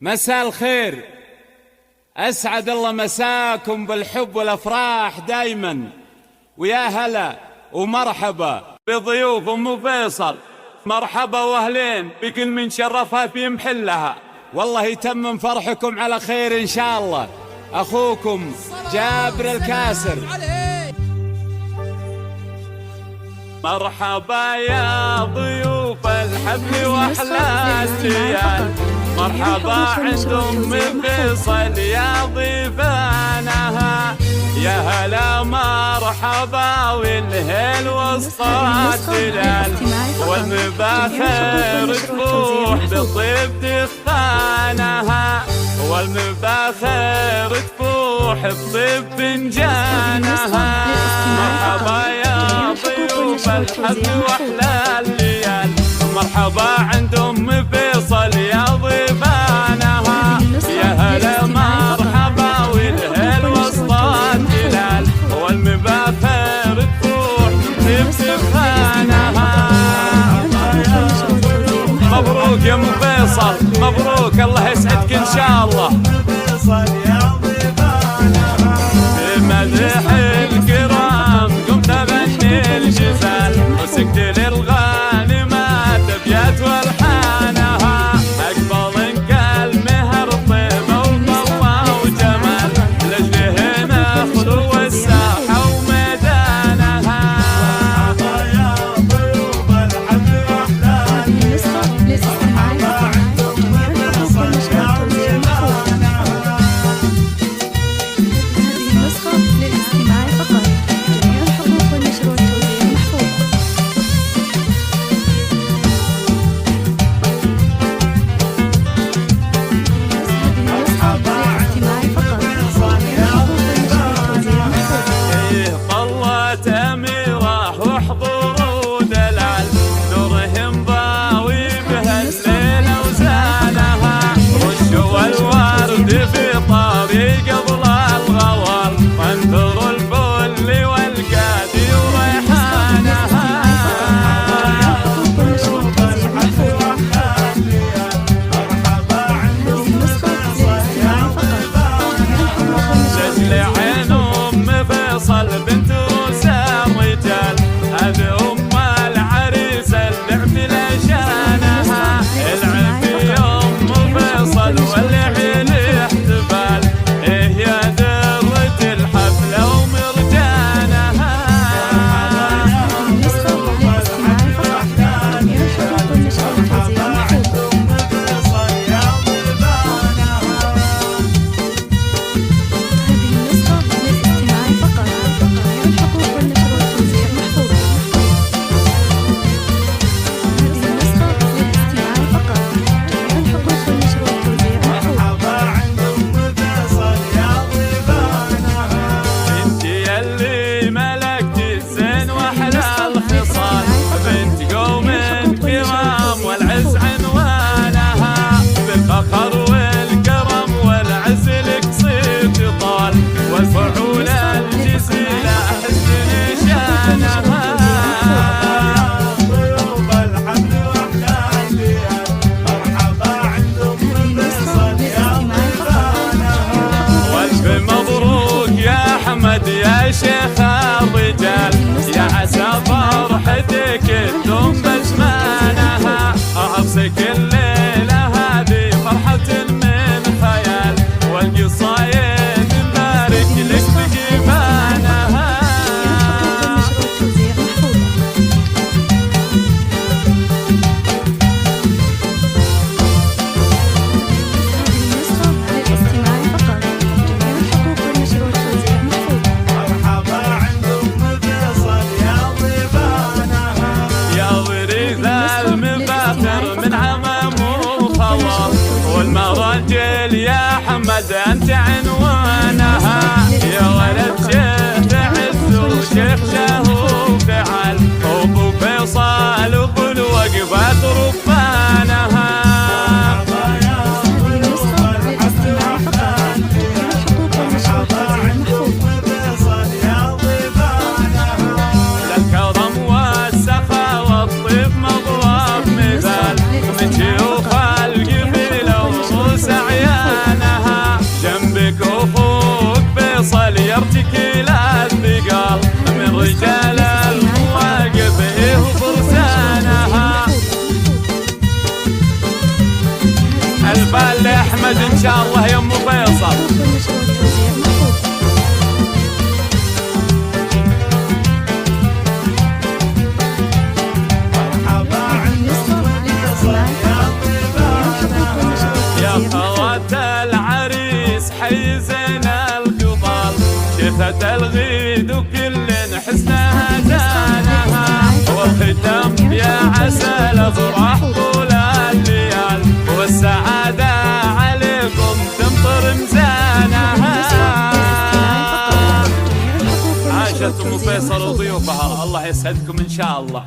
مساء الخير، أسعد الله مساكم بالحب والأفراح دايما، ويا هلا ومرحبا بضيوف أم فيصل. مرحبا وأهلين بكل من شرفها في محلها، والله يتمم فرحكم على خير إن شاء الله. أخوكم جابر الكاسر. مرحبا يا ضيوف الحفل واحلى الليال، مرحبا عند ام فيصل يا ضيفانها، يا هلا مرحبا والهيل وسط الدلال، والمباخر تفوح بالطيب دخانها، والمباخر تفوح بطيب فنجانها. مرحبا يا ضيوف الحفل واحلى الليال، مرحبا عند ام فيصل يا ضيفانها، يا هلا مرحبا والهيل وسط الدلال، والمباخر تفوح بطيب دخانها. مبروك يا ام فيصل، مبروك، الله يسعدك ان شاء الله. بمدح الكرام قمت ابني الجبال، وسكت للغانمات ابيات والحانها، اقبل انقال مهر طيبه وطوى وجمال، لاجله نخلو الساحه وميدانها. يا ضيوف الحفل واحلى يا شيخ الرجال، يا عسى فرحتك تدوم بزمانها، أبصك الليلة هذه فرحة من خيال، والقصايد مبارك لك بجمانها. والمراجل يا حمد انت عنوانها، يا ولد شيخ عز وشيخ شهو فعل، ابو فيصل وكل وقفات ربانها. للكرم والسخاء والطيب مضرب مثال، من شيوخ القبيله وسعيد البال لأحمد إن شاء الله يا أم فيصل. يا خوات العريس حي زين القبال، شفت الغيد وكل حسنها زانها، والختام يا عسى الافراح طول الليال، والسعادة عليكم تمطر مزانها. عاشت ام فيصل وضيوفها، الله يسعدكم ان شاء الله.